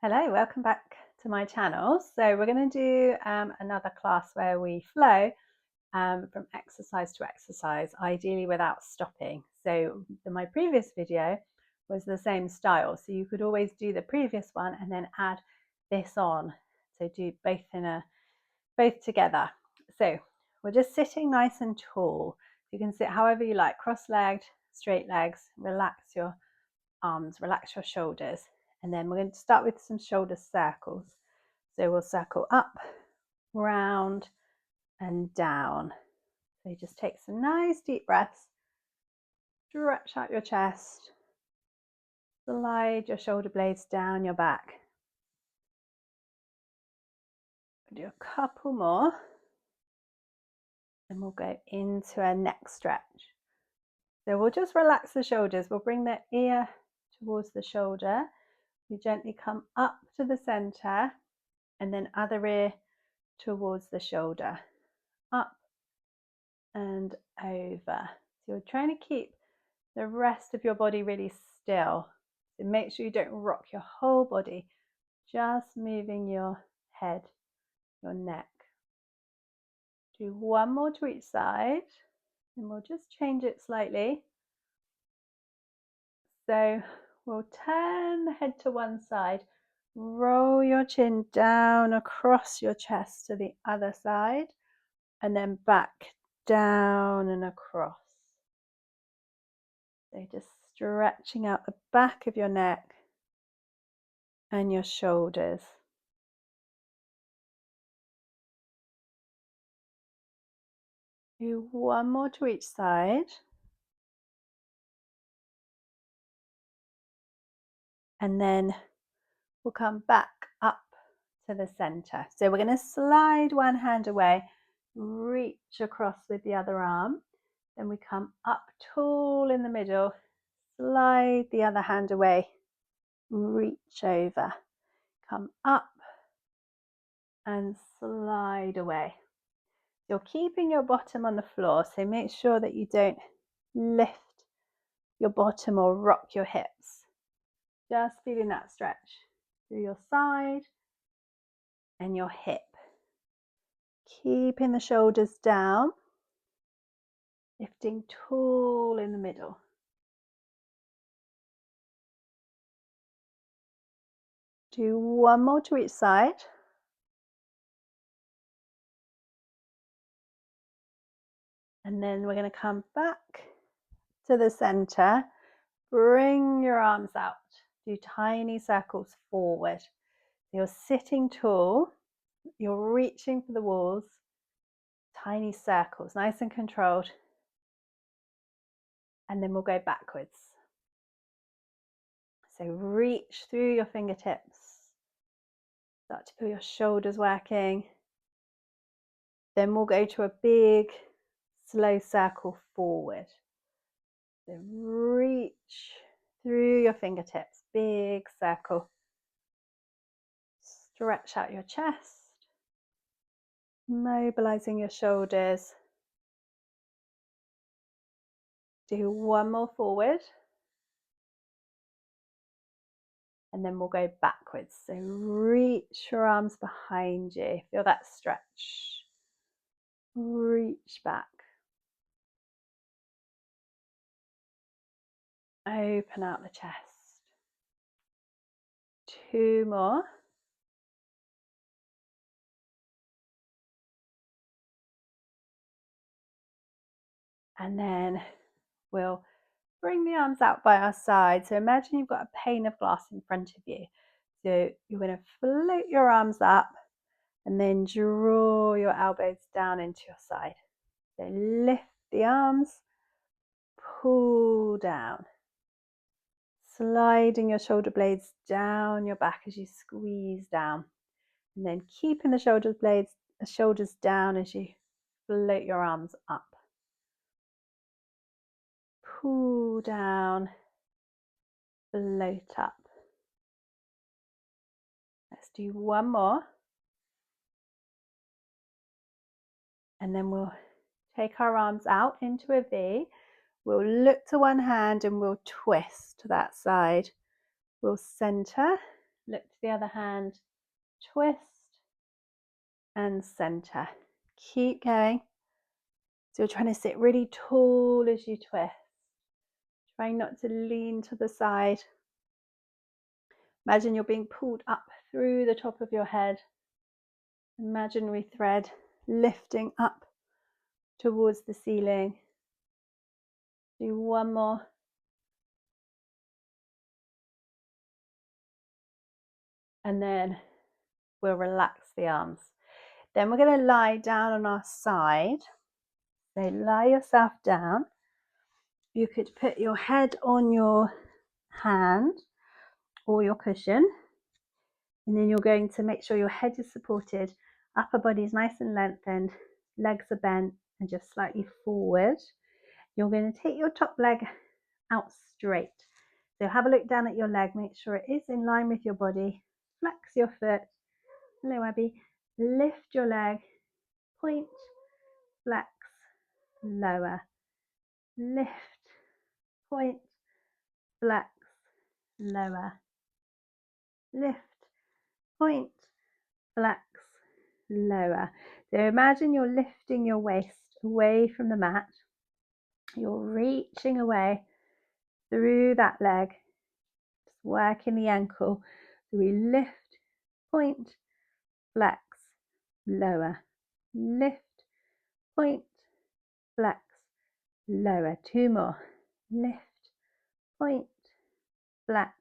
Hello, welcome back to my channel. So we're going to do another class where we flow from exercise to exercise, ideally without stopping. So my previous video was the same style, so you could always do the previous one and then add this on. So do both together. So we're just sitting nice and tall. You can sit however you like, cross-legged, straight legs, relax your arms, relax your shoulders. And then we're going to start with some shoulder circles. So we'll circle up, round, and down. So you just take some nice deep breaths, stretch out your chest, slide your shoulder blades down your back. We'll do a couple more, and we'll go into our neck stretch. So we'll just relax the shoulders. We'll bring the ear towards the shoulder. We gently come up to the center, and then other ear towards the shoulder, up and over. So you're trying to keep the rest of your body really still. So make sure you don't rock your whole body, just moving your head, your neck. Do one more to each side, and we'll just change it slightly. So we'll turn the head to one side, roll your chin down across your chest to the other side, and then back down and across. So just stretching out the back of your neck and your shoulders. Do one more to each side. And then we'll come back up to the center. So we're going to slide one hand away, reach across with the other arm. Then we come up tall in the middle, slide the other hand away, reach over, come up and slide away. You're keeping your bottom on the floor, so make sure that you don't lift your bottom or rock your hips. Just feeling that stretch through your side and your hip. Keeping the shoulders down, lifting tall in the middle. Do one more to each side. And then we're going to come back to the center. Bring your arms out. Do tiny circles forward. You're sitting tall. You're reaching for the walls. Tiny circles, nice and controlled. And then we'll go backwards. So reach through your fingertips. Start to feel your shoulders working. Then we'll go to a big, slow circle forward. So reach through your fingertips, big circle. Stretch out your chest, mobilizing your shoulders. Do one more forward. And then we'll go backwards. So reach your arms behind you. Feel that stretch. Reach back. Open out the chest. Two more. And then we'll bring the arms out by our side. So imagine you've got a pane of glass in front of you. So you're going to float your arms up and then draw your elbows down into your side. So lift the arms, pull down, sliding your shoulder blades down your back as you squeeze down, and then keeping the shoulders down as you float your arms up. Pull down, float up. Let's do one more. And then we'll take our arms out into a V. We'll look to one hand and we'll twist to that side. We'll center look to the other hand, twist and center. Keep going. So you're trying to sit really tall as you twist. Try not to lean to the side. Imagine you're being pulled up through the top of your head. Imaginary thread lifting up towards the ceiling. Do one more. And then we'll relax the arms. Then we're going to lie down on our side. So lie yourself down. You could put your head on your hand or your cushion. And then you're going to make sure your head is supported, upper body is nice and lengthened, legs are bent and just slightly forward. You're going to take your top leg out straight. So have a look down at your leg, make sure it is in line with your body. Flex your foot. Hello, Abby. Lift your leg, point, flex, lower. Lift, point, flex, lower. Lift, point, flex, lower. So imagine you're lifting your waist away from the mat. You're reaching away through that leg, just working the ankle. So we lift, point, flex, lower. Lift, point, flex, lower. Two more. Lift, point, flex,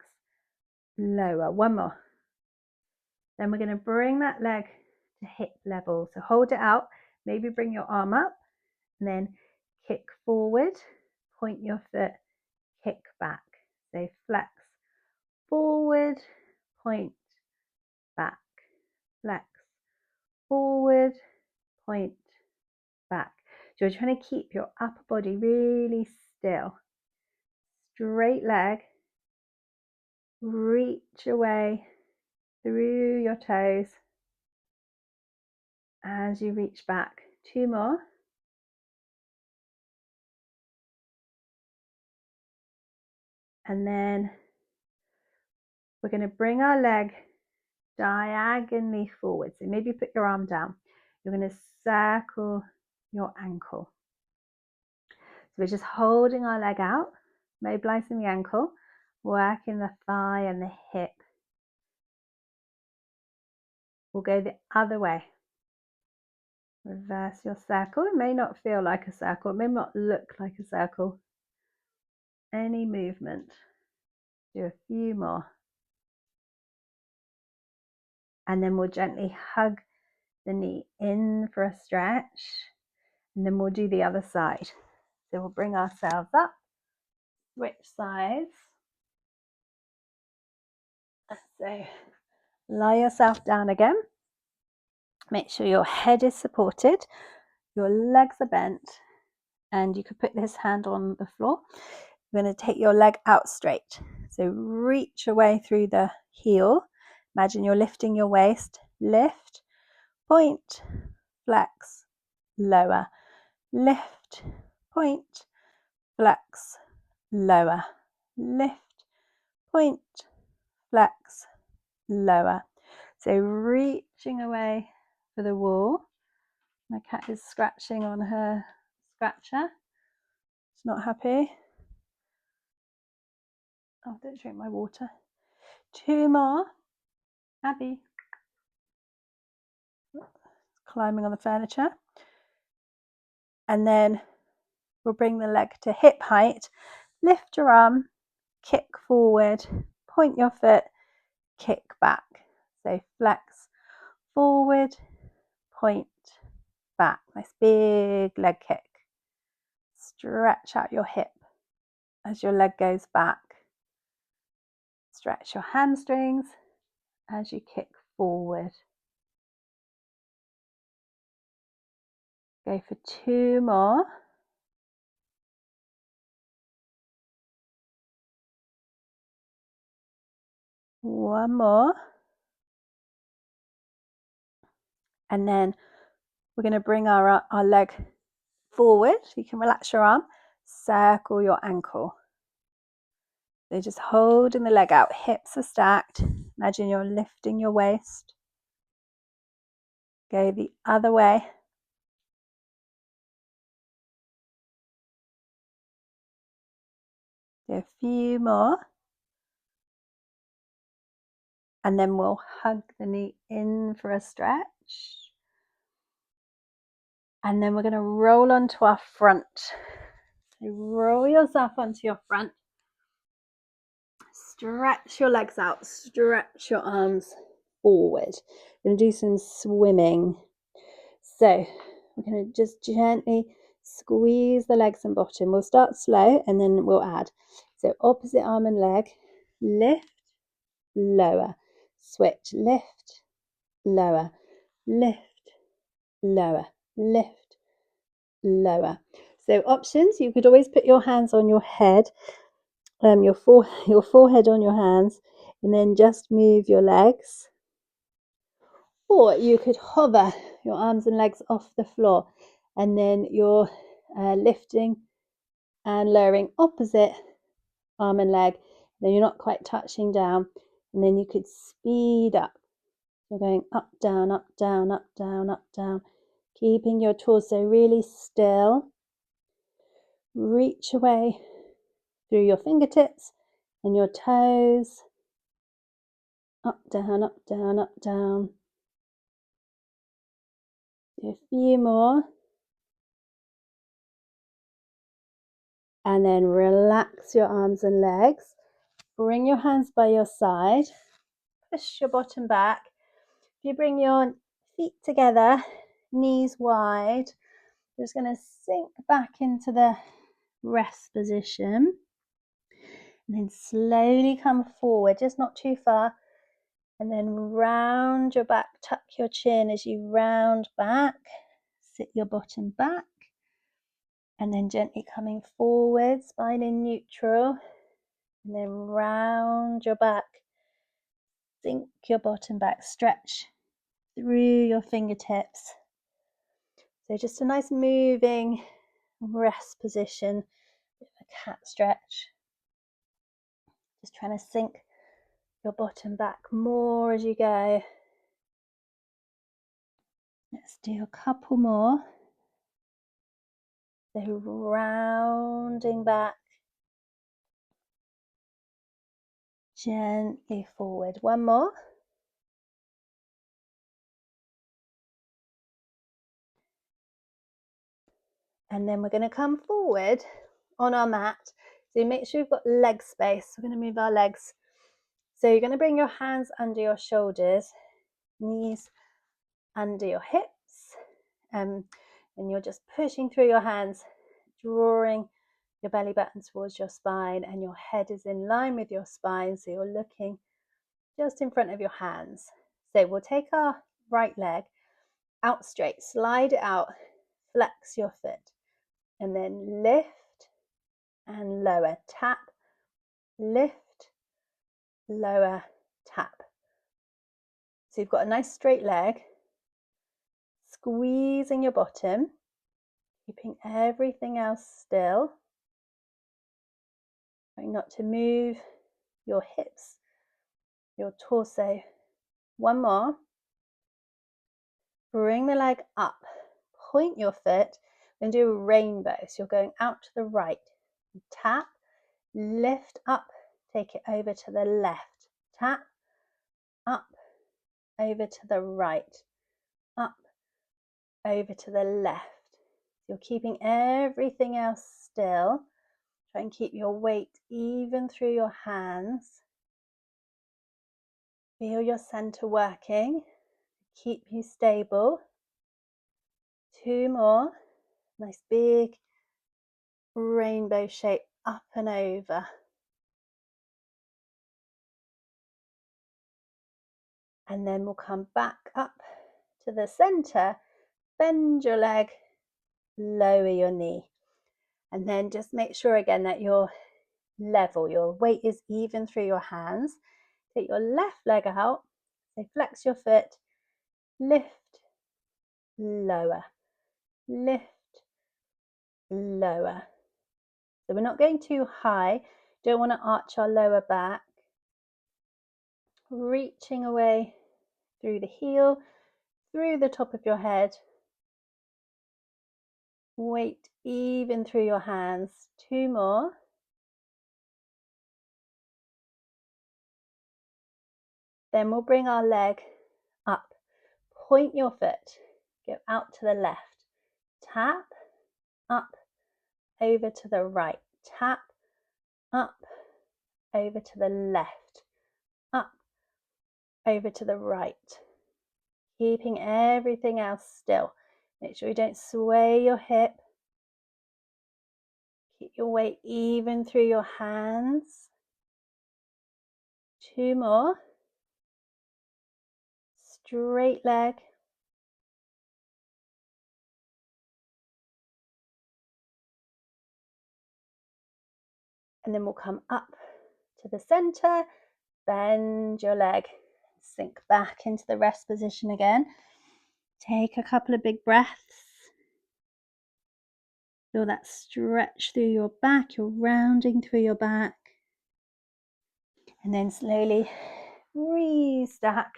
lower. One more. Then we're going to bring that leg to hip level. So hold it out. Maybe bring your arm up and then kick forward. Point your foot, kick back. So flex forward, point back. Flex forward, point back. So you're trying to keep your upper body really still. Straight leg. Reach away through your toes as you reach back. Two more. And then we're going to bring our leg diagonally forward. So maybe put your arm down. You're going to circle your ankle. So we're just holding our leg out, mobilizing the ankle, working the thigh and the hip. We'll go the other way. Reverse your circle. It may not feel like a circle. It may not look like a circle. Any movement. Do a few more. And then we'll gently hug the knee in for a stretch. And then we'll do the other side. So we'll bring ourselves up, switch sides. So lie yourself down again. Make sure your head is supported, your legs are bent, and you could put this hand on the floor. You're going to take your leg out straight. So reach away through the heel. Imagine you're lifting your waist. Lift, point, flex, lower. Lift, point, flex, lower. Lift, point, flex, lower. So reaching away for the wall. My cat is scratching on her scratcher. It's not happy. Oh, don't drink my water. Two more. Abby. Climbing on the furniture. And then we'll bring the leg to hip height. Lift your arm, kick forward, point your foot, kick back. So flex forward, point back. Nice big leg kick. Stretch out your hip as your leg goes back. Stretch your hamstrings as you kick forward. Go for two more. One more. And then we're going to bring our leg forward. You can relax your arm, circle your ankle. So just holding the leg out, hips are stacked, Imagine you're lifting your waist. Go the other way. Do a few more. And then we'll hug the knee in for a stretch. And then we're going to roll onto our front. So roll yourself onto your front. Stretch your legs out, stretch your arms forward. We're going to do some swimming. So we're going to just gently squeeze the legs and bottom. We'll start slow and then we'll add. So opposite arm and leg, lift, lower, switch, lift, lower, lift, lower, lift, lower. So options, you could always put your hands on your head, your forehead on your hands, and then just move your legs. Or you could hover your arms and legs off the floor, and then you're lifting and lowering opposite arm and leg. Then you're not quite touching down, and then you could speed up. You're going up, down, up, down, up, down, up, down, keeping your torso really still. Reach away through your fingertips and your toes. Up, down, up, down, up, down. Do a few more. And then relax your arms and legs. Bring your hands by your side. Push your bottom back. If you bring your feet together, knees wide, you're just going to sink back into the rest position. And then slowly come forward, just not too far. And then round your back, tuck your chin as you round back. Sit your bottom back. And then gently coming forward, spine in neutral. And then round your back. Sink your bottom back, stretch through your fingertips. So just a nice moving rest position, a cat stretch. Just trying to sink your bottom back more as you go. Let's do a couple more. So rounding back, gently forward. One more. And then we're going to come forward on our mat. So make sure you've got leg space. We're going to move our legs. So you're going to bring your hands under your shoulders, knees under your hips, and you're just pushing through your hands, drawing your belly button towards your spine, and your head is in line with your spine, so you're looking just in front of your hands. So we'll take our right leg out straight, slide it out, flex your foot, and then lift and lower, tap, lift, lower, tap. So you've got a nice straight leg, squeezing your bottom, keeping everything else still. Trying not to move your hips, your torso. One more. Bring the leg up, point your foot, and do a rainbow. So you're going out to the right. Tap, lift up, take it over to the left. Tap, up, over to the right. Up, over to the left. You're keeping everything else still. Try and keep your weight even through your hands. Feel your center working. Keep you stable. Two more. Nice big rainbow shape up and over. And then we'll come back up to the center. Bend your leg, lower your knee. And then just make sure again that you're level, your weight is even through your hands. Take your left leg out, so flex your foot, lift, lower, lift, lower. So we're not going too high, don't want to arch our lower back. reaching away through the heel, through the top of your head. Weight even through your hands. 2 more. Then we'll bring our leg up. Point your foot. Go out to the left. Tap, up, over to the right. Tap, up, over to the left. Up, over to the right. Keeping everything else still. Make sure you don't sway your hip. Keep your weight even through your hands. 2 more. Straight leg. And then we'll come up to the center, bend your leg, sink back into the rest position again. Take a couple of big breaths. Feel that stretch through your back, you're rounding through your back. And then slowly restack.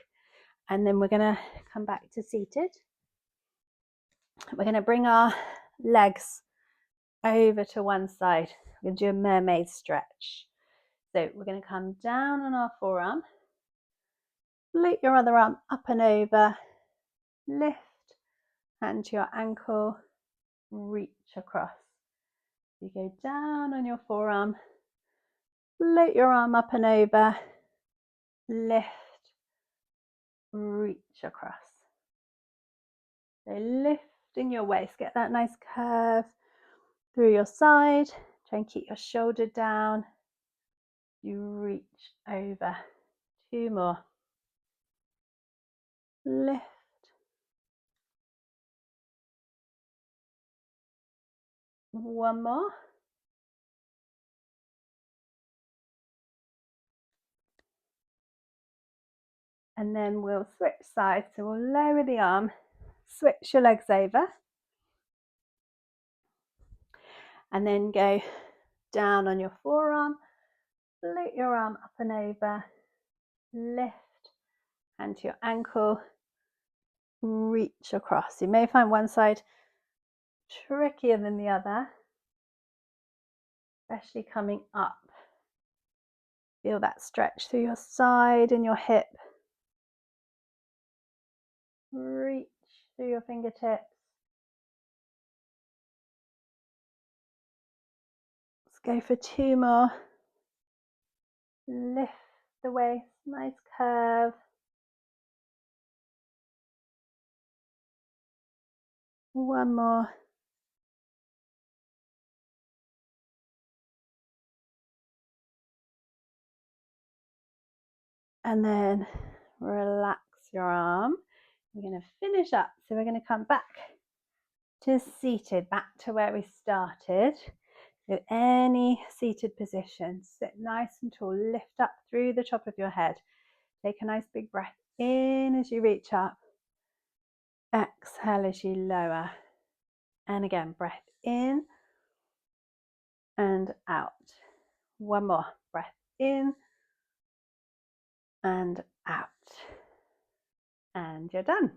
And then we're going to come back to seated. We're going to bring our legs over to one side. We're going to do a mermaid stretch. So we're going to come down on our forearm. Float your other arm up and over. Lift, hand to your ankle, reach across. You go down on your forearm, float your arm up and over, lift, reach across. So lifting your waist, get that nice curve through your side. Try and keep your shoulder down. You reach over. 2 more. Lift. One more. And then we'll switch sides. So we'll lower the arm, switch your legs over. And then go down on your forearm, float your arm up and over, lift, hand to your ankle, reach across. You may find one side trickier than the other, especially coming up. Feel that stretch through your side and your hip. Reach through your fingertips. Let's go for 2 more. Lift the waist, nice curve. 1 more. And then relax your arm. We're going to finish up. So we're going to come back to seated, back to where we started. So any seated position, sit nice and tall, lift up through the top of your head. Take a nice big breath in as you reach up. Exhale as you lower. And again, breath in and out. 1 more. Breath in and out. And you're done.